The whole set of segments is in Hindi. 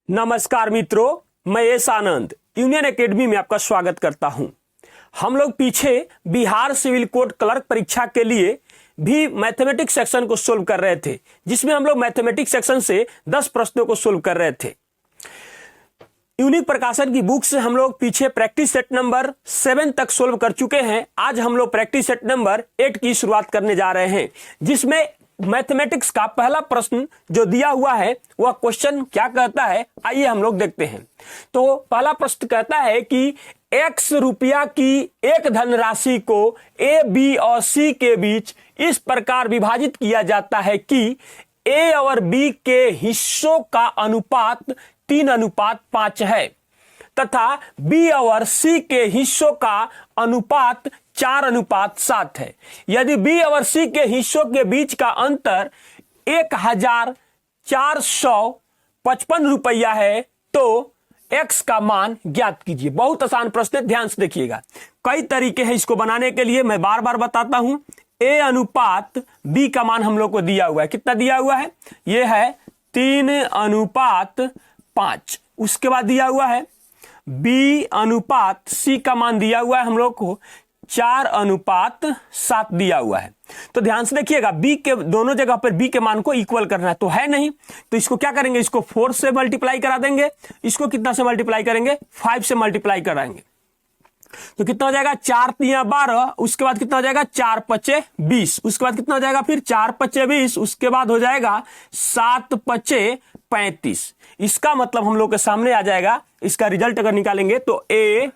नमस्कार मित्रों, मैं एस आनंद यूनियन एकेडमी में आपका स्वागत करता हूं। हम लोग पीछे बिहार सिविल कोर्ट क्लर्क परीक्षा के लिए भी मैथमेटिक्स सेक्शन को सोल्व कर रहे थे, जिसमें हम लोग मैथमेटिक्स सेक्शन से 10 प्रश्नों को सोल्व कर रहे थे। यूनिक प्रकाशन की बुक से हम लोग पीछे प्रैक्टिस सेट नंबर 7 तक सोल्व कर चुके हैं। आज हम लोग प्रैक्टिस सेट नंबर 8 की शुरुआत करने जा रहे हैं, जिसमें मैथमेटिक्स का पहला प्रश्न जो दिया हुआ है वह क्वेश्चन क्या कहता है, आइए हम लोग देखते हैं। तो पहला प्रश्न कहता है कि x रुपया की एक धनराशि को a, b और c के बीच इस प्रकार विभाजित किया जाता है कि a और b के हिस्सों का अनुपात 3:5 है तथा b और c के हिस्सों का अनुपात 4:7 है। यदि b और c के हिस्सों के बीच का अंतर 1455 रुपया है तो x का मान ज्ञात कीजिए। बहुत आसान प्रश्न है, ध्यान से देखिएगा। कई तरीके हैं इसको बनाने के लिए, मैं बार बार बताता हूं। a अनुपात b का मान हम लोग को दिया हुआ है, कितना दिया हुआ है, यह है 3:5। उसके बाद दिया हुआ है b अनुपात c का मान दिया हुआ है हम लोग को 4:7 दिया हुआ है। तो ध्यान से देखिएगा, b के दोनों जगह पर b के मान को इक्वल करना है, तो है नहीं, तो इसको क्या करेंगे, इसको 4 से मल्टीप्लाई करा देंगे। इसको कितना से मल्टीप्लाई करेंगे, 5 से मल्टीप्लाई कराएंगे तो कितना हो जाएगा, 4 3 12। उसके बाद कितना हो जाएगा, 4 5 20। उसके बाद कितना हो जाएगा, फिर 4 5 20। उसके बाद हो जाएगा 7 5 35। इसका मतलब हम लोग के सामने आ जाएगा, इसका रिजल्ट अगर निकालेंगे तो a,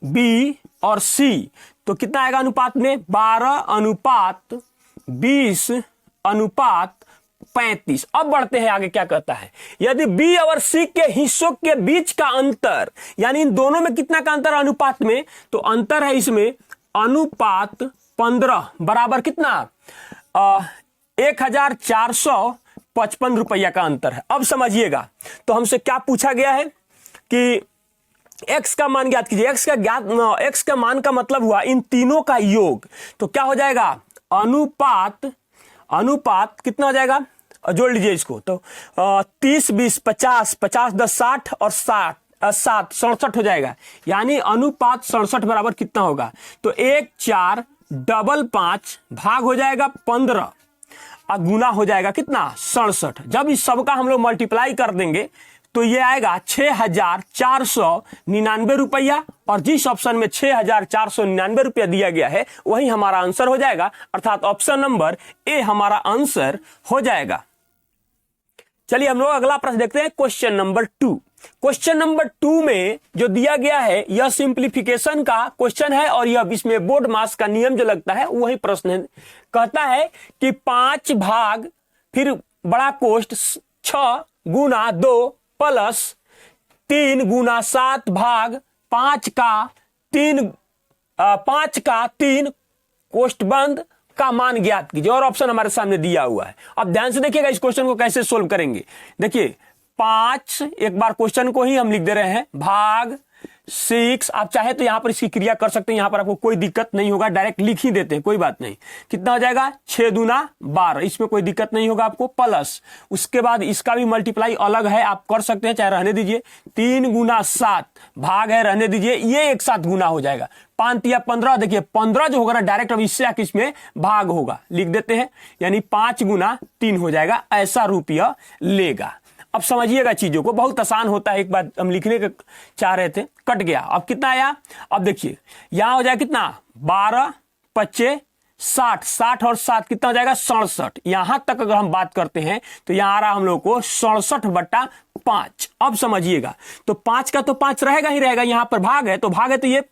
b और c तो कितना आएगा अनुपात में, 12:20:35। अब बढ़ते हैं आगे, क्या कहता है, यदि b और c के हिस्सों के बीच का अंतर, यानी इन दोनों में कितना का अंतर अनुपात में, तो अंतर है इसमें अनुपात 15 बराबर कितना 1455 रुपया का अंतर है। अब समझिएगा, तो हमसे क्या पूछा गया है कि x का मान ज्ञात कीजिए। x का मान का मतलब हुआ इन तीनों का योग, तो क्या हो जाएगा, अनुपात कितना हो जाएगा, जोड़ लीजिए इसको, तो 30 20 50 50 10 60 और 7 67 हो जाएगा। यानी अनुपात 67 बराबर कितना होगा, तो 1455 भाग हो जाएगा 15 और गुना हो जाएगा कितना 67। जब इस सब का हम लोग मल्टीप्लाई कर देंगे तो ये आएगा 6499 रुपया, और जिस ऑप्शन में 6499 रुपया दिया गया है वही हमारा आंसर हो जाएगा, अर्थात ऑप्शन नंबर ए हमारा आंसर हो जाएगा। चलिए हम लोग अगला प्रश्न देखते हैं, क्वेश्चन नंबर 2। क्वेश्चन नंबर 2 में जो दिया गया है यह सिंप्लीफिकेशन का क्वेश्चन है, और यह इसमें बोर्ड मास का नियम जो लगता है वही प्रश्न है। कहता है कि 5 भाग फिर बड़ा कोष्ठ 6 गुना 2 प्लस 3 गुना 7 भाग 5 का 3 कोष्ठ बंद का मान ज्ञात कीजिए, और ऑप्शन हमारे सामने दिया हुआ है। अब ध्यान से देखिएगा इस क्वेश्चन को कैसे सोल्व करेंगे। देखिए 5, एक बार क्वेश्चन को ही हम लिख दे रहे हैं, भाग 6। आप चाहे तो यहां पर इसकी क्रिया कर सकते हैं, यहां पर आपको कोई दिक्कत नहीं होगा, डायरेक्ट लिख ही देते हैं, कोई बात नहीं। कितना हो जाएगा, 6 दूना 12, इसमें कोई दिक्कत नहीं होगा आपको, प्लस उसके बाद इसका भी मल्टीप्लाई अलग है, आप कर सकते हैं, चाहे रहने दीजिए। 3 गुना 7 भाग है, रहने दीजिए, ये एक साथ गुना हो जाएगा। 5 या 15, देखिए 15 जो होगा ना डायरेक्ट अब इससे आके इसमें भाग होगा, लिख देते हैं, यानी 5 गुना 3 हो जाएगा, ऐसा रुपया लेगा। अब समझिएगा चीजों को, बहुत आसान होता है। एक बार हम लिखने का चाह रहे थे, कट गया। अब कितना आया, अब देखिए यहां हो जाएगा कितना, 12 25 60, 60 और 7 कितना हो जाएगा 67। यहां तक अगर हम बात करते हैं तो यहां आ रहा हम लोग को 67/5। अब समझिएगा, तो 5 का तो 5 रहेगा ही रहेगा, यहां पर भाग है तो ये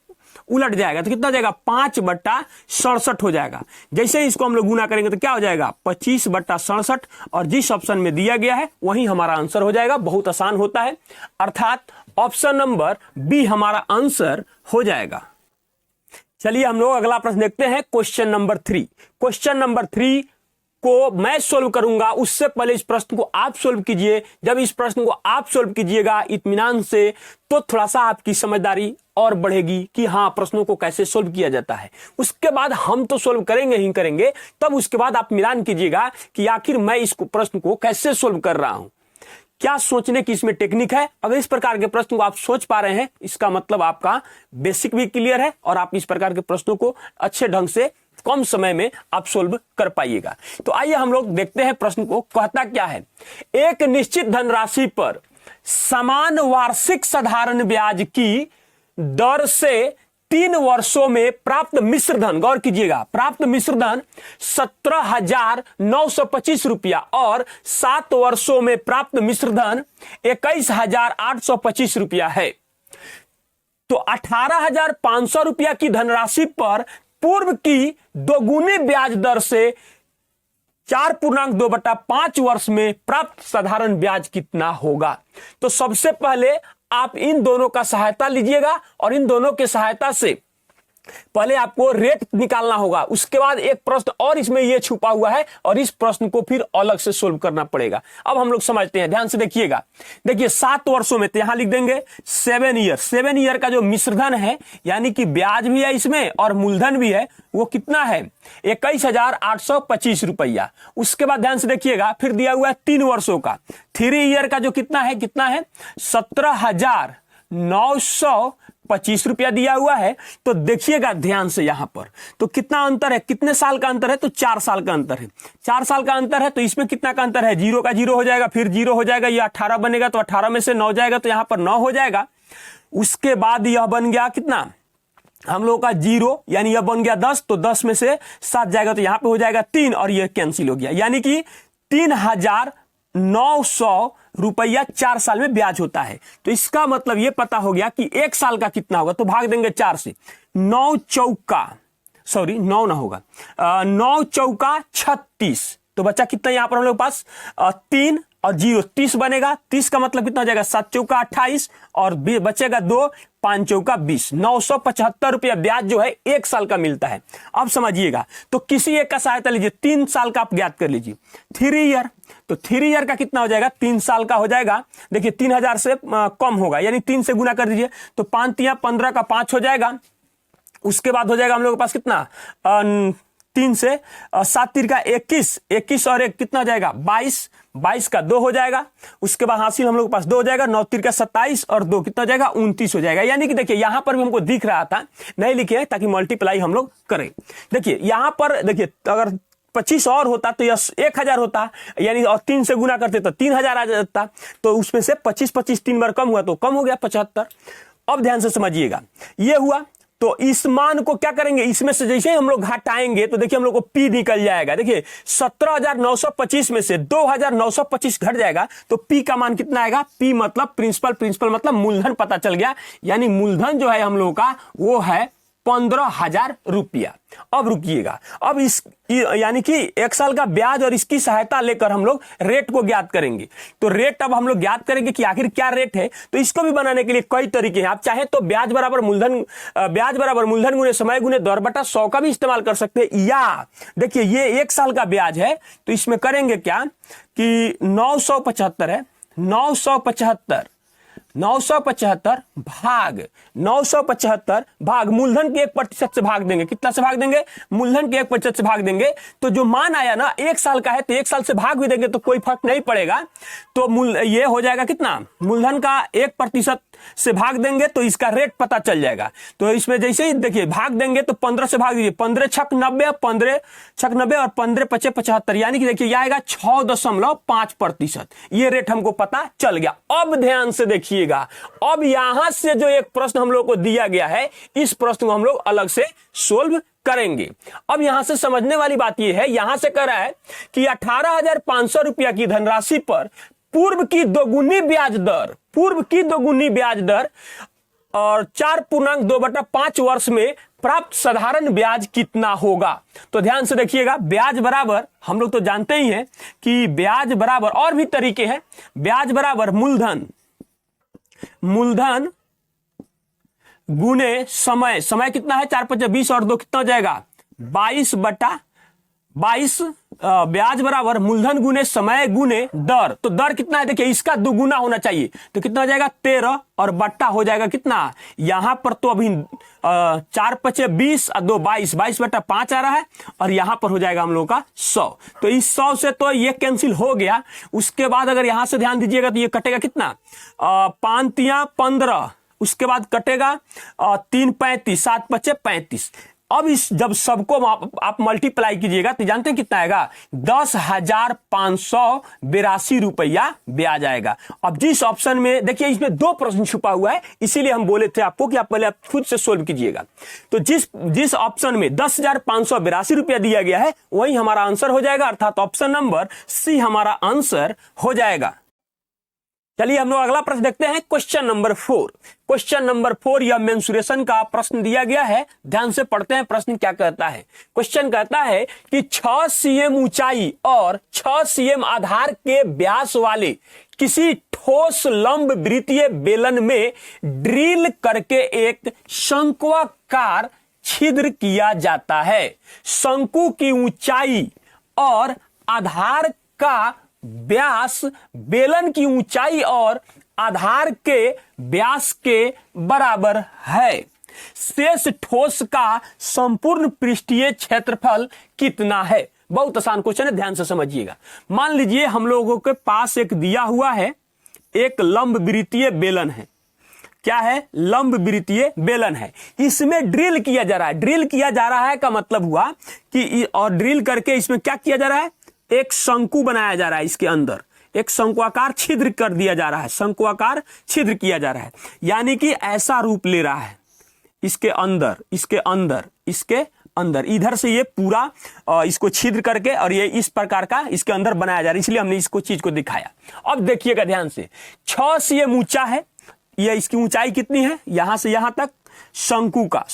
उलट जाएगा, तो कितना हो जाएगा 5/67 हो जाएगा। जैसे ही इसको हम लोग गुना करेंगे तो क्या हो जाएगा 25/67, और जिस ऑप्शन में दिया गया है वही हमारा आंसर हो जाएगा। बहुत आसान होता है, अर्थात ऑप्शन नंबर बी हमारा आंसर हो जाएगा। चलिए हम लोग अगला प्रश्न देखते हैं, क्वेश्चन नंबर 3। क्वेश्चन नंबर 3 को मैं सोल्व करूंगा, उससे पहले इस प्रश्न को आप सोल्व कीजिए। जब इस प्रश्न को आप सोल्व कीजिएगा इत्मीनान से, तो थोड़ा सा आपकी समझदारी और बढ़ेगी कि हाँ प्रश्नों को कैसे सोल्व किया जाता है। उसके बाद हम तो सोल्व करेंगे ही करेंगे, तब उसके बाद आप मिलान कीजिएगा कि आखिर मैं इस प्रश्न को कैसे सोल्व कर रहा हूं। क्या सोचने की इसमें टेक्निक है। अगर इस प्रकार के प्रश्न को आप सोच पा रहे हैं, इसका मतलब आपका बेसिक भी क्लियर है और आप इस प्रकार के प्रश्नों को अच्छे ढंग से कम समय में आप सोल्व कर पाइएगा। तो आइए हम लोग देखते हैं प्रश्न को कहता क्या है। एक निश्चित धनराशि पर समान वार्षिक साधारण ब्याज की दर से 3 वर्षों में प्राप्त मिश्र धन, गौर कीजिएगा, प्राप्त मिश्र धन 17,925 रुपया और 7 वर्षों में प्राप्त मिश्र धन 21,825 रुपया है। तो 18,500 रुपया की धनराशि पर पूर्व की दोगुनी ब्याज दर से 4.2/5 वर्ष में प्राप्त साधारण ब्याज कितना होगा। तो सबसे पहले आप इन दोनों का सहायता लीजिएगा और इन दोनों के सहायता से पहले आपको रेट निकालना होगा। उसके बाद एक प्रश्न और इसमें यह छुपा हुआ है और इस प्रश्न को फिर अलग से सोल्व करना पड़ेगा। अब हम लोग समझते हैं, ध्यान से देखिएगा। देखिए 7 वर्षों में तो यहां लिख देंगे 7 ईयर। 7 ईयर का जो मिश्रधन है यानी कि ब्याज भी है इसमें और मूलधन भी है, वो कितना है 21,825 रुपया। उसके बाद ध्यान से देखिएगा, फिर दिया हुआ है 3 वर्षों का। 3 ईयर का जो कितना है 17,925 रुपया दिया हुआ है। तो देखिएगा ध्यान से यहां पर, तो कितना अंतर है, कितने साल का अंतर है, तो 4 साल का अंतर है। 4 साल का अंतर है तो इसमें कितना का अंतर है, 0 का 0 हो जाएगा, फिर 0 हो जाएगा, ये 18 बनेगा तो 18 में से 9 जाएगा तो यहां पर 9 हो जाएगा। उसके बाद यह बन गया कितना हम लोगों का 0, यानी यह बन गया 10, तो 10 में से 7 जाएगा तो यहां पे हो जाएगा 3 और यह कैंसिल हो गया, यानी कि 3,900 रुपया 4 साल में ब्याज होता है। तो इसका मतलब यह पता हो गया कि 1 साल का कितना होगा, तो भाग देंगे 4 से। 9 चौका 36, तो बच्चा कितना यहां पर हम लोग पास 3 और 0 30 बनेगा। 30 का मतलब कितना हो जाएगा 7 चौका 28 और बचेगा 2, 5 चौका 20। 975 रुपया ब्याज जो है 1 साल का मिलता है। अब समझिएगा, तो किसी एक का सहायता लीजिए, 3 साल का आप ज्ञात कर लीजिए। 3 ईयर, तो 3 ईयर का कितना हो जाएगा 3 साल का हो जाएगा। देखिए 3,000 से कम होगा, यानी 3 से गुना कर दीजिए, तो 5 तिया 15 का 5 हो जाएगा। उसके बाद हो जाएगा हम लोग के पास कितना 3 से 7 तीर का 21, 21 और 1 कितना हो जाएगा 22, 22 का 2 हो जाएगा। उसके बाद हासिल हम लोग के पास 2 हो जाएगा, 9 तीर का 27 और 2 कितना हो जाएगा 29 हो जाएगा। यानी कि देखिए यहां पर भी हमको दिख रहा था, नहीं लिखे ताकि मल्टीप्लाई हम लोग करें। देखिए यहां पर देखिए अगर 25 और होता तो यह 1,000 होता, यानी और 3 से गुना करते तो 3,000 आ जाता। तो उसमें से 25 3 बार कम हुआ तो कम हो गया 75। अब ध्यान से समझिएगा, यह हुआ। तो इस मान को क्या करेंगे, इसमें से जैसे ही हम लोग घटाएंगे तो देखिए हम लोग को पी निकल जाएगा। देखिए 17,925 में से 2,925 घट जाएगा तो पी का मान कितना आएगा, पी मतलब प्रिंसिपल मतलब मूलधन पता चल गया। यानी मूलधन जो है हम लोगों का वो है 15,000 रुपया। अब रुकिएगा, अब इस यानी कि 1 साल का ब्याज और इसकी सहायता लेकर हम लोग रेट को ज्ञात करेंगे। तो रेट अब हम लोग ज्ञात करेंगे कि आखिर क्या रेट है। तो इसको भी बनाने के लिए कई तरीके हैं। आप चाहे तो ब्याज बराबर मूलधन गुने समय गुने दर बटा 100 का भी इस्तेमाल कर सकते हैं। या देखिए ये 1 साल का ब्याज है तो इसमें करेंगे क्या कि 975 है, 975 भाग 975 भाग मूलधन के 1% से भाग देंगे। कितना से भाग देंगे, मूलधन के 1% से भाग देंगे। तो जो मान आया ना 1 साल का है तो 1 साल से भाग भी देंगे तो कोई फर्क नहीं पड़ेगा। तो ये हो जाएगा कितना, मूलधन का 1% से भाग देंगे तो इसका रेट पता चल जाएगा। तो इसमें जैसे ही देखिए भाग देंगे तो 15 से भाग दीजिए, 15 छक 90, 15 छक 90 और 15 पचे 75, यानी कि देखिए यह आएगा 6.5%। ये रेट हमको पता चल गया। अब ध्यान से देखिएगा, अब यहां से जो एक प्रश्न हम लोग को दिया गया है इस प्रश्न को हम लोग अलग से सोल्व करेंगे। अब यहां से समझने वाली बात यह है, यहां से कह रहा है कि 18,500 रुपया की धनराशि पर पूर्व की दोगुनी ब्याज दर और 4.2/5 वर्ष में प्राप्त साधारण ब्याज कितना होगा। तो ध्यान से देखिएगा, ब्याज बराबर हम लोग तो जानते ही हैं कि ब्याज बराबर, और भी तरीके हैं, ब्याज बराबर मूलधन गुने समय कितना है 4 × 5 = 20 और 2 कितना हो जाएगा 22/22 22 ब्याज बराबर मूलधन गुने समय गुने दर। तो दर कितना है देखिए, इसका दुगुना होना चाहिए, तो कितना हो जाएगा 13 और बट्टा हो जाएगा कितना, यहां पर तो अभी 4 पचे 20 और 2 22, 22/5 आ रहा है, और यहां पर हो जाएगा हम लोगों का 100। तो इस 100 से तो ये कैंसिल हो गया। उसके बाद अगर यहां से ध्यान दीजिएगा तो ये कटेगा कितना, 5 तिया 15, उसके बाद कटेगा 3 35, 7 पचे 35। अब इस जब सबको आप मल्टीप्लाई कीजिएगा तो जानते हैं कितना आएगा, 10,582 रुपया ब्याज आएगा। अब जिस ऑप्शन में देखिए, इसमें 2 प्रश्न छुपा हुआ है, इसीलिए हम बोले थे आपको कि आप पहले आप खुद से सोल्व कीजिएगा। तो जिस ऑप्शन में 10,582 रुपया दिया गया है वही हमारा आंसर हो जाएगा, अर्थात ऑप्शन नंबर सी हमारा आंसर हो जाएगा। चलिए हम लोग अगला प्रश्न देखते हैं, क्वेश्चन नंबर 4। क्वेश्चन नंबर 4 यह मेंसुरेशन का प्रश्न दिया गया है, ध्यान से पढ़ते हैं प्रश्न क्या कहता है। क्वेश्चन कहता है कि 6 cm ऊंचाई और 6 cm आधार के व्यास वाले किसी ठोस लंब वृत्तीय बेलन में ड्रिल करके एक शंक्वाकार छिद्र किया जाता है। शंकु की ऊंचाई और आधार का व्यास बेलन की ऊंचाई और आधार के व्यास के बराबर है। शेष ठोस का संपूर्ण पृष्ठीय क्षेत्रफल कितना है। बहुत आसान क्वेश्चन है, ध्यान से समझिएगा। मान लीजिए हम लोगों के पास एक दिया हुआ है, एक लंब वृत्तीय बेलन है। क्या है, लंब वृत्तीय बेलन है, इसमें ड्रिल किया जा रहा है। ड्रिल किया जा रहा है का मतलब हुआ कि, और ड्रिल करके इसमें क्या किया जा रहा है, एक शंकु बनाया जा रहा है, इसके अंदर एक शंक्वाकार छिद्र कर दिया जा रहा है, शंक्वाकार छिद्र किया जा रहा है, यानी कि ऐसा रूप ले रहा है। इसके अंदर इधर से ये पूरा इसको छिद्र करके और ये इस प्रकार का इसके अंदर बनाया जा रहा है, इसलिए हमने इसको चीज को दिखाया। अब देखिएगा ध्यान से, 6 cm ऊंचा है, ये इसकी ऊंचाई कितनी है, यहां से यहां तक शंकु का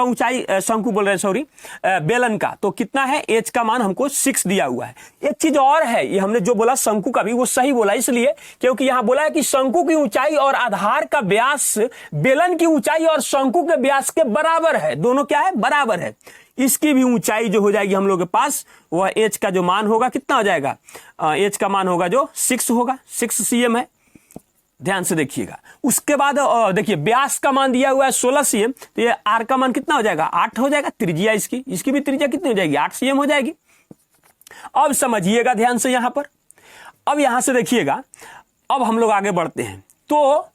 ऊंचाई, शंकु बोल रहे हैं सॉरी, बेलन का तो कितना है, एच का मान हमको 6 दिया हुआ है। एक चीज और है, ये हमने जो बोला शंकु का भी वो सही बोला, इसलिए क्योंकि यहां बोला है कि शंकु की ऊंचाई और आधार का व्यास बेलन की ऊंचाई और शंकु के व्यास के बराबर है। दोनों क्या है, बराबर है। इसकी भी ऊंचाई जो हो जाएगी हम लोग के पास, वह एच का जो मान होगा कितना हो जाएगा, एच का मान होगा जो 6 होगा, 6 cm है। ध्यान से देखिएगा। उसके बाद देखिए व्यास का मान दिया हुआ है 16 cm, तो ये आर का मान कितना हो जाएगा, 8 हो जाएगा। त्रिज्या इसकी भी त्रिज्या कितनी हो जाएगी, 8 cm हो जाएगी। अब समझिएगा ध्यान से यहां पर, अब यहां से देखिएगा, अब हम लोग आगे बढ़ते हैं तो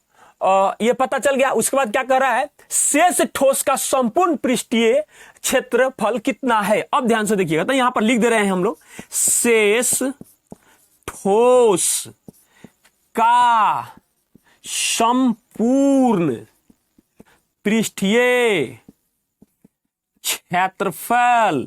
ये पता चल गया। उसके बाद क्या कर रहा है, शेष ठोस का संपूर्ण पृष्ठीय क्षेत्रफल कितना है। अब ध्यान से देखिएगा, तो यहां पर लिख दे रहे हैं हम लोग, शेष ठोस का संपूर्ण पृष्ठीय क्षेत्रफल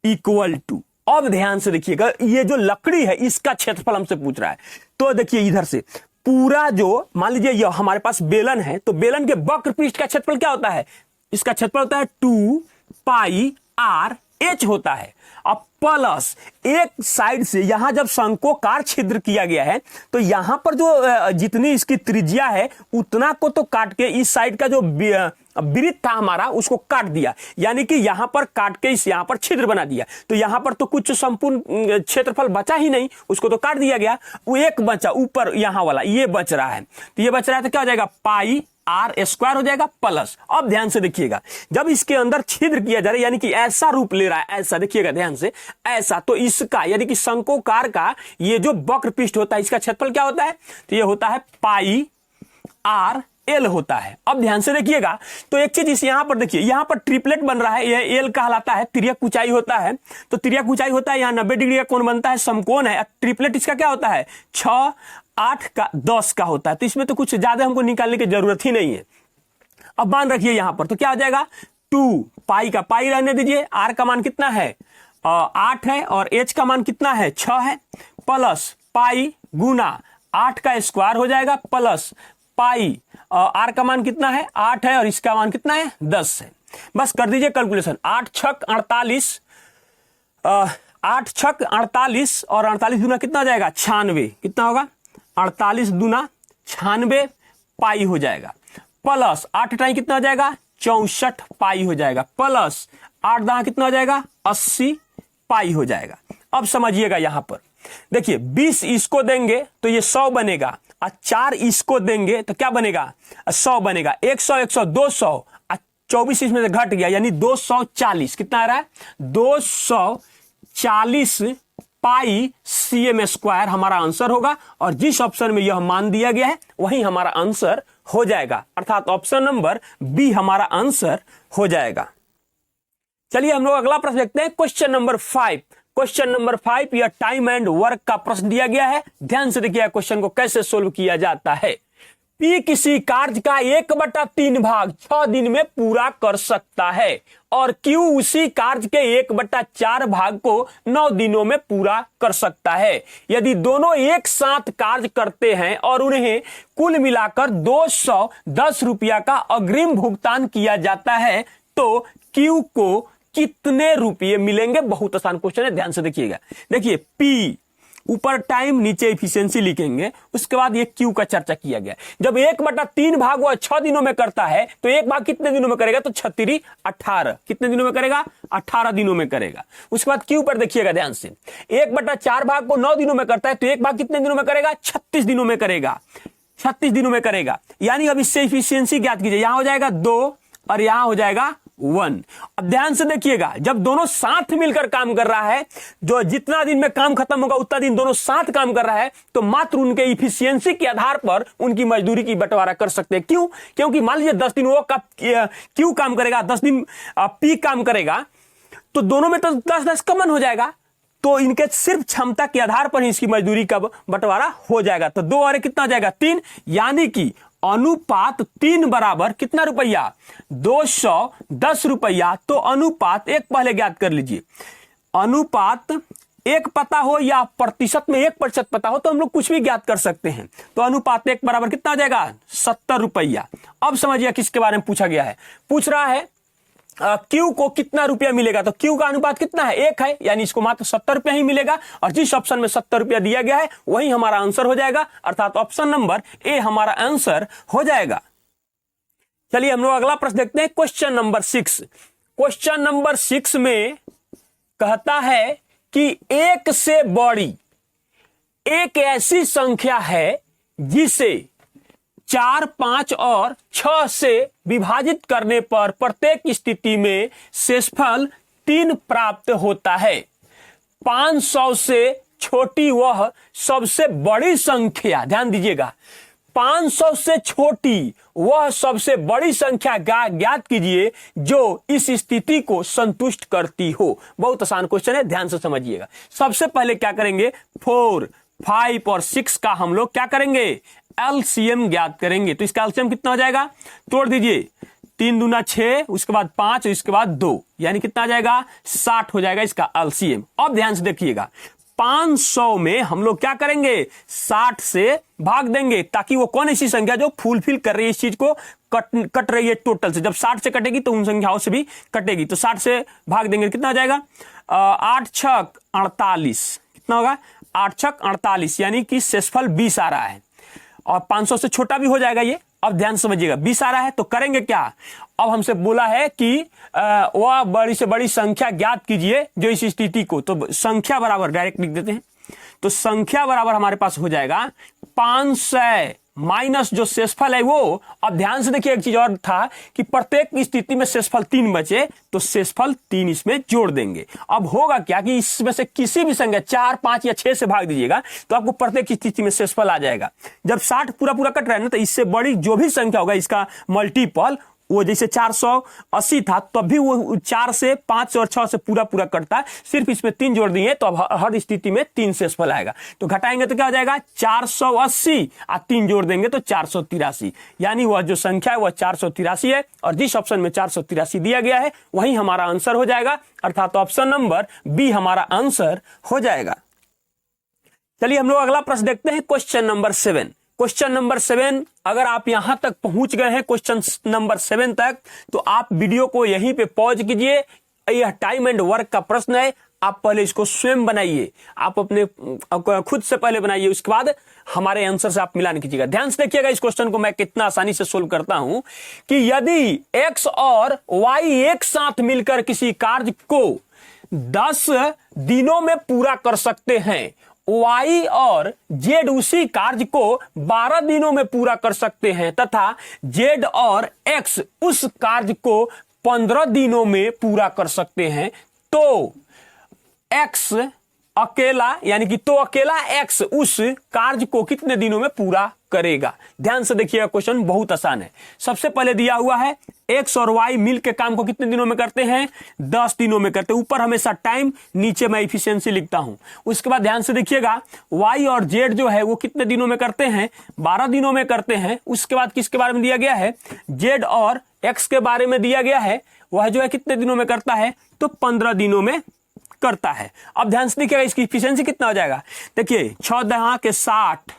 इक्वल टू। अब ध्यान से देखिएगा, ये जो लकड़ी है इसका क्षेत्रफल हमसे पूछ रहा है। तो देखिए इधर से पूरा जो, मान लीजिए ये हमारे पास बेलन है, तो बेलन के वक्र पृष्ठ का क्षेत्रफल क्या होता है, इसका क्षेत्रफल होता है 2πr/h होता है। अब प्लस एक साइड से यहां जब शंक्वाकार छिद्र किया गया है तो यहां पर जो जितनी इसकी त्रिज्या है उतना को तो काट के इस साइड का जो वृत्त था हमारा उसको काट दिया, यानी कि यहां पर काट के इस यहां पर छिद्र बना दिया। तो यहां पर तो कुछ संपूर्ण क्षेत्रफल बचा ही नहीं, उसको तो काट दिया गया। वो एक बचा ऊपर यहां वाला, ये बच रहा है, तो ये बच रहा है तो क्या हो जाएगा, πr² हो जाएगा प्लस। अब ध्यान से देखिएगा, जब इसके अंदर छिद्र किया जा रहा है यानी कि ऐसा रूप ले रहा है, ऐसा देखिएगा ध्यान से, ऐसा, तो इसका यानी कि शंक्वाकार का ये जो वक्र पृष्ठ होता है इसका क्षेत्रफल क्या होता है, तो ये होता है πr/l होता है। अब ध्यान से देखिएगा, तो एक चीज इस यहां पर देखिए, यहां पर ट्रिपलेट बन रहा है, यह एल कहलाता है, तिर्यक ऊंचाई होता है, तो तिर्यक ऊंचाई होता है, यहां 90 डिग्री का कोण बनता है, समकोण है। ट्रिपलेट इसका क्या होता है, 6, 8 का 10 का होता है, तो इसमें तो कुछ ज्यादा हमको निकालने की जरूरत ही नहीं है। अब मान रखिए यहां पर, तो क्या हो जाएगा, 2 पाई का पाई रहने दीजिए, आर का मान कितना है 8 है और एच का मान कितना है 6 है, प्लस पाई गुना 8 का स्क्वायर हो जाएगा प्लस पाई, आर का मान कितना है 8 है और इसका मान कितना है 10 है। बस कर दीजिए कैलकुलेशन, 8 छक 48, 8 छक 48 और 48 दूना कितना हो जाएगा 96, कितना होगा 48 दूना 96 पाई हो जाएगा, प्लस 8 टाइम कितना हो जाएगा 64 पाई हो जाएगा, प्लस 8 दां कितना हो जाएगा 80 पाई हो जाएगा। अब समझिएगा यहां पर देखिए 20 इसको देंगे तो ये 100 बनेगा, और 4 इसको देंगे तो क्या बनेगा 100 बनेगा। 100 100 200 और 24 इसमें से घट गया यानी 240। कितना आ रहा है 240 पाई cm² हमारा आंसर होगा। और जिस ऑप्शन में यह मान दिया गया है वही हमारा आंसर हो जाएगा, अर्थात ऑप्शन नंबर बी हमारा आंसर हो जाएगा। चलिए हम लोग अगला प्रश्न देखते हैं, क्वेश्चन नंबर 5। क्वेश्चन नंबर 5 यह टाइम एंड वर्क का प्रश्न दिया गया है। ध्यान से देखिए क्वेश्चन को कैसे सोल्व किया जाता है। P किसी कार्य का 1/3 भाग 6 दिन में पूरा कर सकता है और Q उसी कार्य के 1/4 भाग को 9 दिनों में पूरा कर सकता है। यदि दोनों एक साथ कार्य करते हैं और उन्हें कुल मिलाकर 210 रुपया का अग्रिम भुगतान किया जाता है तो Q को कितने रुपये मिलेंगे। बहुत आसान क्वेश्चन है, ध्यान से देखिएगा। देखिए P ऊपर टाइम नीचे इफिशियंसी लिखेंगे, उसके बाद ये Q का चर्चा किया गया। जब 1/3 भाग वह 6 दिनों में करता है तो एक भाग कितने दिनों में करेगा तो 36 18 कितने दिनों में करेगा 18 दिनों में करेगा। उसके बाद Q पर देखिएगा ध्यान से, 1/4 भाग को 9 दिनों में करता है तो एक भाग कितने दिनों में करेगा 36 दिनों में करेगा, 36 दिनों में करेगा। यानी अब इससे इफिशियंसी ज्ञात कीजिए, यहां हो जाएगा 2 और यहां हो जाएगा 1। अब ध्यान से देखिएगा जब दोनों साथ मिलकर काम कर रहा है, जो जितना दिन में काम खत्म होगा उतना दिन दोनों साथ काम कर रहा है, तो मात्र उनके इफिशियंसी के आधार पर उनकी मजदूरी की बंटवारा कर सकते हैं। क्यों? क्योंकि मान लीजिए 10 दिन वो क्यू काम करेगा, 10 दिन पी काम करेगा, तो दोनों में तो 10-10 कॉमन हो जाएगा। तो इनके सिर्फ क्षमता के आधार पर ही इसकी मजदूरी का बंटवारा हो जाएगा। तो 2 और कितना जाएगा 3, यानी कि अनुपात 3 बराबर कितना रुपया 210 रुपया। तो अनुपात 1 पहले ज्ञात कर लीजिए, अनुपात 1 पता हो या प्रतिशत में 1% पता हो तो हम लोग कुछ भी ज्ञात कर सकते हैं। तो अनुपात 1 बराबर कितना आ जाएगा 70 रुपया। अब समझिए किसके बारे में पूछा गया है, पूछ रहा है Q को कितना रुपया मिलेगा। तो Q का अनुपात कितना है 1 है, यानी इसको मात्र 70 रुपया ही मिलेगा। और जिस ऑप्शन में 70 रुपया दिया गया है वही हमारा आंसर हो जाएगा, अर्थात ऑप्शन नंबर ए हमारा आंसर हो जाएगा। चलिए हम लोग अगला प्रश्न देखते हैं, क्वेश्चन नंबर 6। क्वेश्चन नंबर 6 में कहता है कि एक से बड़ी एक ऐसी संख्या है जिसे 4, 5 और 6 से विभाजित करने पर प्रत्येक स्थिति में शेषफल 3 प्राप्त होता है। 500 से छोटी वह सबसे बड़ी संख्या, ध्यान दीजिएगा, 500 से छोटी वह सबसे बड़ी संख्या ज्ञात कीजिए जो इस स्थिति को संतुष्ट करती हो। बहुत आसान क्वेश्चन है, ध्यान से समझिएगा। सबसे पहले क्या करेंगे 4, 5 और 6 का हम लोग क्या करेंगे एलसीएम ज्ञात करेंगे। तो इसका एलसीएम कितना हो जाएगा, तोड़ दीजिए, 3 दूना 6, उसके बाद 5, इसके बाद 2, यानी कितना आ जाएगा 60 हो जाएगा इसका एलसीएम। अब ध्यान से देखिएगा 500 में हम लोग क्या करेंगे 60 से भाग देंगे, ताकि वो कौन ऐसी संख्या जो फुलफिल कर रही है इस चीज को, कट रही है टोटल से। जब 60 से कटेगी तो उन संख्याओं से भी कटेगी। तो 60 से भाग देंगे कितना आ जाएगा 8 6 48, कितना होगा 8 6 48, यानी कि शेषफल 20 आ रहा है। और 500 से छोटा भी हो जाएगा ये। अब ध्यान समझिएगा 20 आ रहा है तो करेंगे क्या, अब हमसे बोला है कि वह बड़ी से बड़ी संख्या ज्ञात कीजिए जो इस स्थिति को, तो संख्या बराबर डायरेक्ट लिख देते हैं। तो संख्या बराबर हमारे पास हो जाएगा 500 माइनस जो शेषफल है वो। अब ध्यान से देखिए एक चीज और था कि प्रत्येक स्थिति में शेषफल 3 बचे, तो शेषफल 3 इसमें जोड़ देंगे। अब होगा क्या कि इसमें से किसी भी संख्या 4, 5 या 6 से भाग दीजिएगा तो आपको प्रत्येक स्थिति में शेषफल आ जाएगा। जब 60 पूरा कट रहा है ना, तो इससे बड़ी जो भी संख्या होगा इसका मल्टीपल, वो जैसे 480 था तब भी वो 4 से 5 और 6 से पूरा कटता है, सिर्फ इसमें 3 जोड़ दिए तो अब हर स्थिति में 3 शेषफल आएगा। तो घटाएंगे तो क्या हो जाएगा 480 और 3 जोड़ देंगे तो 483, यानी वह जो संख्या है वह 483 है। और जिस ऑप्शन में 483 दिया गया है वही हमारा आंसर हो जाएगा, अर्थात ऑप्शन नंबर बी हमारा आंसर हो जाएगा। चलिए हम लोग अगला प्रश्न देखते हैं, क्वेश्चन नंबर 7। क्वेश्चन नंबर 7, अगर आप यहां तक पहुंच गए हैं क्वेश्चन नंबर 7 तक, तो आप वीडियो को यहीं पे पॉज कीजिए। यह टाइम एंड वर्क का प्रश्न है, आप पहले इसको स्वयं बनाइए, आप अपने खुद से पहले बनाइए, उसके बाद हमारे आंसर से आप मिलान कीजिएगा। ध्यान से देखिएगा इस क्वेश्चन को मैं कितना आसानी से सोल्व करता हूं कि यदि x और y एक साथ मिलकर किसी कार्य को 10 दिनों में पूरा कर सकते हैं, Y और Z उसी कार्य को 12 दिनों में पूरा कर सकते हैं तथा Z और X उस कार्य को 15 दिनों में पूरा कर सकते हैं, तो X अकेला यानी कि तो अकेला X उस कार्य को कितने दिनों में पूरा करेगा। ध्यान से देखिएगा, क्वेश्चन बहुत आसान है। सबसे पहले दिया हुआ है X और Y मिल के काम को कितने दिनों में करते हैं, 10 दिनों में करते हैं। ऊपर हमेशा टाइम, नीचे मैं इफिशियंसी लिखता हूं। उसके बाद ध्यान से देखिएगा, Y और Z जो है वो कितने दिनों में करते हैं, 12 दिनों में करते हैं। उसके बाद किसके बारे में दिया गया है, Z और X के बारे में दिया गया है, वह जो है कितने दिनों में करता है, तो 15 दिनों में करता है। अब ध्यान से देखिएगा इसकी इफिशियंसी कितना हो जाएगा। देखिए 6 दहा के 60,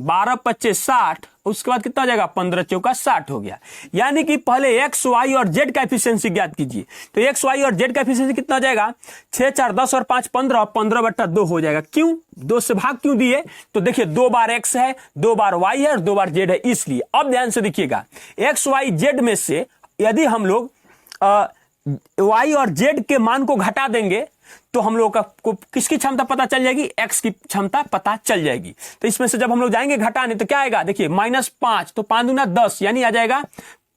12 25 60, उसके बाद कितना हो जाएगा, 15 चौका 60 हो गया। यानी कि पहले X Y और Z का एफिशिएंसी ज्ञात कीजिए। तो X Y और Z का एफिशिएंसी कितना हो जाएगा, 6 4 10 और 5 15, 15/2 हो जाएगा। क्यों 2 से भाग क्यों दिए, तो देखिए 2 बार X है, 2 बार Y है और 2 बार Z है, इसलिए। अब ध्यान से देखिएगा, X Y Z में से यदि हम लोग Y और Z के मान को घटा देंगे तो हम लोग को किसकी क्षमता पता चल जाएगी, X की क्षमता पता चल जाएगी। तो इसमें से जब हम लोग जाएंगे घटाने तो क्या आएगा, देखिए -5, तो 5 दूना 10, यानी आ जाएगा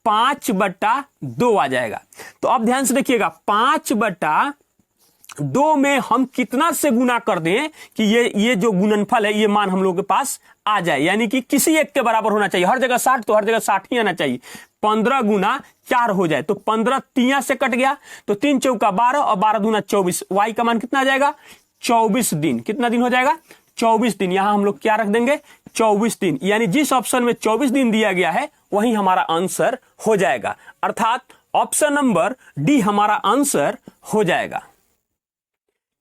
5/2 आ जाएगा। तो अब ध्यान से देखिएगा, 5/2 में हम कितना से गुना कर दें कि ये जो गुणनफल है ये मान हम लोग के पास आ जाए, यानी कि किसी एक के बराबर होना चाहिए। हर जगह 60 तो हर जगह 60 ही आना चाहिए। 15 गुना 4 हो जाए तो 15 3 से कट गया, तो 3 चौका 12 और 12 दूना 24। Y का मान कितना आ जाएगा, 24 दिन। कितना दिन हो जाएगा, 24 दिन। यहां हम लोग क्या रख देंगे, 24 दिन। यानी जिस ऑप्शन में 24 दिन दिया गया है वही हमारा आंसर हो जाएगा, अर्थात ऑप्शन नंबर डी हमारा आंसर हो जाएगा।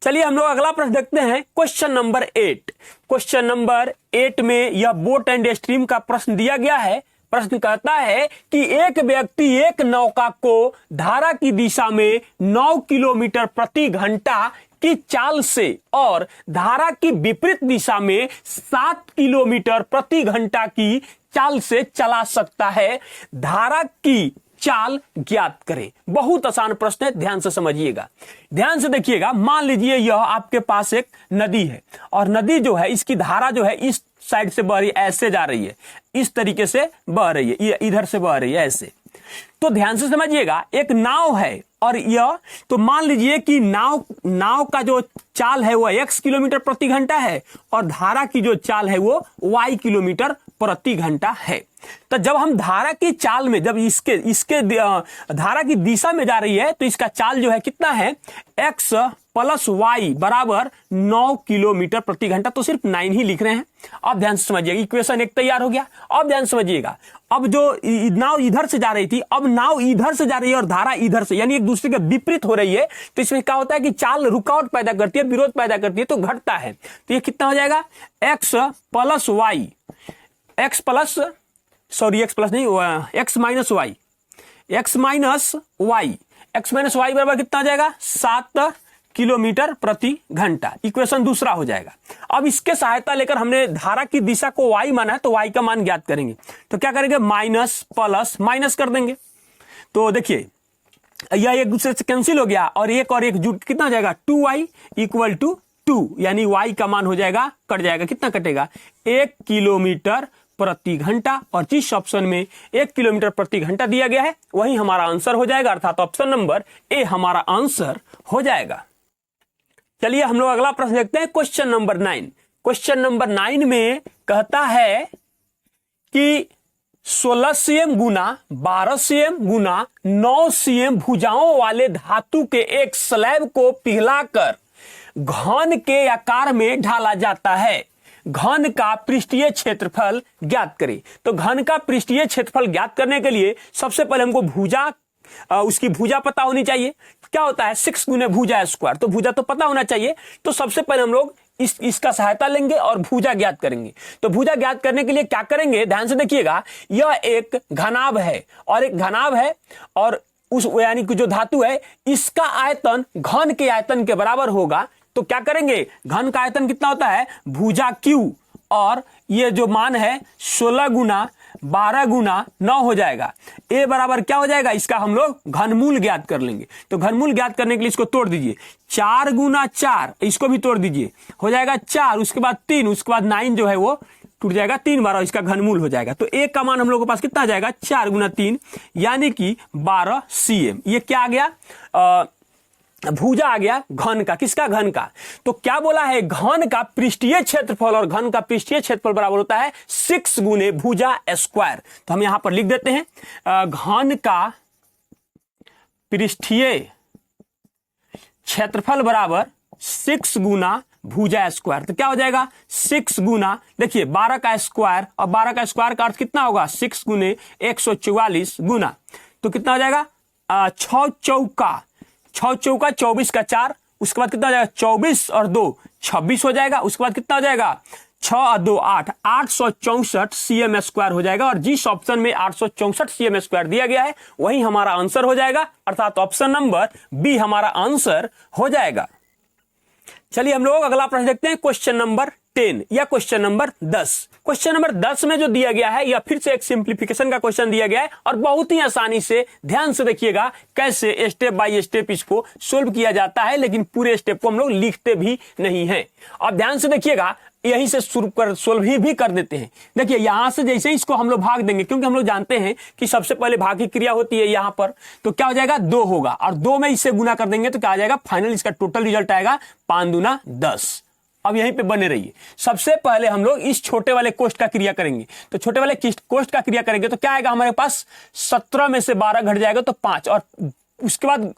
चलिए हम लोग अगला प्रश्न देखते हैं, क्वेश्चन नंबर 8। क्वेश्चन नंबर 8 में यह बोट एंड स्ट्रीम का प्रश्न दिया गया है। प्रश्न कहता है कि एक व्यक्ति एक नौका को धारा की दिशा में 9 किलोमीटर प्रति घंटा की चाल से और धारा की विपरीत दिशा में 7 किलोमीटर प्रति घंटा की चाल से चला सकता है। धारा की चाल ज्ञात करें। बहुत आसान प्रश्न है, ध्यान से समझिएगा, ध्यान से देखिएगा। मान लीजिए यह आपके पास एक नदी है और नदी जो है इसकी धारा जो है इस साइड से बह रही है, ऐसे जा रही है, इस तरीके से बह रही है, ये इधर से बह रही है ऐसे। तो ध्यान से समझिएगा, एक नाव है और यह, तो मान लीजिए कि नाव का जो चाल है वो x किलोमीटर प्रति घंटा है और धारा की जो चाल है वो y किलोमीटर प्रति घंटा है। तो जब हम धारा की चाल में, जब इसके धारा की दिशा में जा रही है तो इसका चाल जो है कितना है, x + y बराबर 9 किलोमीटर प्रति घंटा। तो सिर्फ 9 ही लिख रहे हैं। अब ध्यान से समझिएगा, इक्वेशन 1 तैयार हो गया। अब ध्यान समझिएगा, अब जो नाव इधर से जा रही थी, अब नाव इधर से जा रही है और धारा इधर से, यानी एक दूसरे के विपरीत हो रही है। तो इसमें क्या होता है कि चाल रुकावट पैदा करती है, विरोध पैदा करती है, तो घटता है। तो ये कितना हो जाएगा, x + y, x प्लस नहीं, x - y, x - y बराबर कितना आ जाएगा, 7 किलोमीटर प्रति घंटा। इक्वेशन दूसरा हो जाएगा। अब इसके सहायता लेकर हमने धारा की दिशा को y माना है तो y का मान ज्ञात करेंगे। तो क्या करेंगे, माइनस प्लस माइनस कर देंगे। तो देखिए यह एक दूसरे से कैंसिल हो गया और एक जुट कितना हो जाएगा, 2y = 2, यानी y का मान हो जाएगा, कट जाएगा। कितना कटेगा, 1 किलोमीटर प्रति घंटा। और जिस ऑप्शन में 1 किलोमीटर प्रति घंटा दिया गया है वही हमारा आंसर हो जाएगा, अर्थात ऑप्शन नंबर ए हमारा आंसर हो जाएगा। चलिए हम लोग अगला प्रश्न देखते हैं, क्वेश्चन नंबर 9। क्वेश्चन नंबर 9 में कहता है कि 16 cm गुना 12 cm गुना 9 cm भुजाओं वाले धातु के एक स्लैब को पिघलाकर घन के आकार में ढाला जाता है। घन का पृष्ठीय क्षेत्रफल ज्ञात करें। तो घन का पृष्ठीय क्षेत्रफल ज्ञात करने के लिए सबसे पहले हमको उसकी भुजा पता होनी चाहिए। क्या होता है, 6 गुने भुजा स्क्वायर, तो भुजा तो पता होना चाहिए। तो सबसे पहले हम लोग इसका सहायता लेंगे और भुजा ज्ञात करेंगे। तो भुजा ज्ञात करने के लिए क्या करेंगे, ध्यान से देखिएगा, यह एक घनाभ है और एक घनाभ है और उस यानी कि जो धातु है इसका आयतन घन के आयतन के बराबर होगा। तो क्या करेंगे, घन का आयतन कितना होता है, भुजा Q, और ये जो मान है 16 गुना 12 गुना 9 हो जाएगा। a बराबर क्या हो जाएगा, इसका हम लोग घनमूल ज्ञात कर लेंगे। तो घनमूल ज्ञात करने के लिए इसको तोड़ दीजिए, 4 गुना 4, इसको भी तोड़ दीजिए, हो जाएगा 4, उसके बाद 3, उसके बाद 9 जो है वो टूट जाएगा 3 बार और इसका घनमूल हो जाएगा। तो a का मान हम लोग के पास कितना आ जाएगा, 4 गुना 3 यानी कि 12 cm। ये क्या आ गया, भुजा आ गया घन का। किसका, घन का। तो क्या बोला है, घन का पृष्ठीय क्षेत्रफल, और घन का पृष्ठीय क्षेत्रफल बराबर होता है 6 गुने भुजा स्क्वायर। तो हम यहां पर लिख देते हैं घन का पृष्ठीय क्षेत्रफल बराबर 6 गुना भुजा स्क्वायर। तो क्या हो जाएगा, 6 गुना, देखिए 12 का स्क्वायर, और 12 का स्क्वायर का अर्थ कितना होगा, 6 गुने 144 गुना, तो कितना हो जाएगा 6 चौका 24 का 4, उसके बाद कितना हो जाएगा 24 और 2 26 हो जाएगा। उसके बाद कितना हो जाएगा 6 और 2 8, 864 cm स्क्वायर हो जाएगा। और जिस ऑप्शन में 864 cm स्क्वायर दिया गया है वही हमारा आंसर हो जाएगा, अर्थात ऑप्शन नंबर बी हमारा आंसर हो जाएगा। चलिए हम लोग अगला प्रश्न देखते हैं, क्वेश्चन नंबर 10 या क्वेश्चन नंबर 10। क्वेश्चन नंबर 10 में जो दिया गया है यह फिर से एक सिंप्लीफिकेशन का क्वेश्चन दिया गया है, और बहुत ही आसानी से ध्यान से देखिएगा कैसे स्टेप बाय स्टेप इसको सोल्व किया जाता है, लेकिन पूरे स्टेप को हम लोग लिखते भी नहीं है। अब ध्यान से देखिएगा, यहीं से शुरू कर सोल्व भी कर देते हैं। देखिए यहां से जैसे ही इसको हम लोग भाग देंगे, क्योंकि हम लोग जानते हैं कि सबसे पहले भाग की क्रिया होती है यहां पर, तो क्या हो जाएगा 2 होगा, और 2 में इससे गुना कर देंगे तो क्या आ जाएगा, फाइनल इसका टोटल रिजल्ट आएगा 5 दूना 10। अब यहीं पे बने रहिए। सबसे पहले हम लोग इस छोटे वाले कोष्ठ का क्रिया करेंगे। तो छोटे वाले कोष्ठ का क्रिया करेंगे तो क्या आएगा हमारे पास, 17 में से 12 घट जाएगा तो 5, और उसके बाद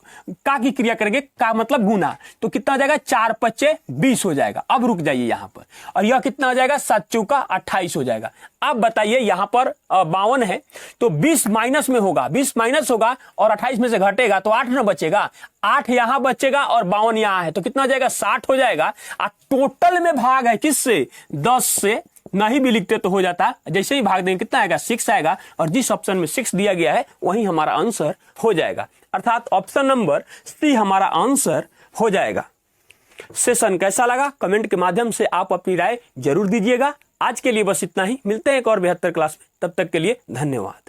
का की क्रिया करेंगे, का मतलब गुना, तो कितना हो जाएगा 4 पच्चे 20 हो जाएगा। अब रुक जाइए यहां पर, और यह कितना हो जाएगा 7 चौका 28 हो जाएगा। अब बताइए यहां पर 52 है तो 20 माइनस में होगा, 20 माइनस होगा और 28 में से घटेगा तो 8 न बचेगा, 8 यहां बचेगा और 52 यहां है, तो कितना हो जाएगा 60 हो जाएगा। और टोटल में भाग है किससे, 10 से, नहीं भी लिखते तो हो जाता, जैसे ही भाग देंगे कितना आएगा 6 आएगा, और जिस ऑप्शन में 6 दिया गया है वही हमारा आंसर हो जाएगा, अर्थात ऑप्शन नंबर सी हमारा आंसर हो जाएगा। सेशन कैसा लगा कमेंट के माध्यम से आप अपनी राय जरूर दीजिएगा। आज के लिए बस इतना ही, मिलते हैं एक और 72 क्लास में, तब तक के लिए धन्यवाद।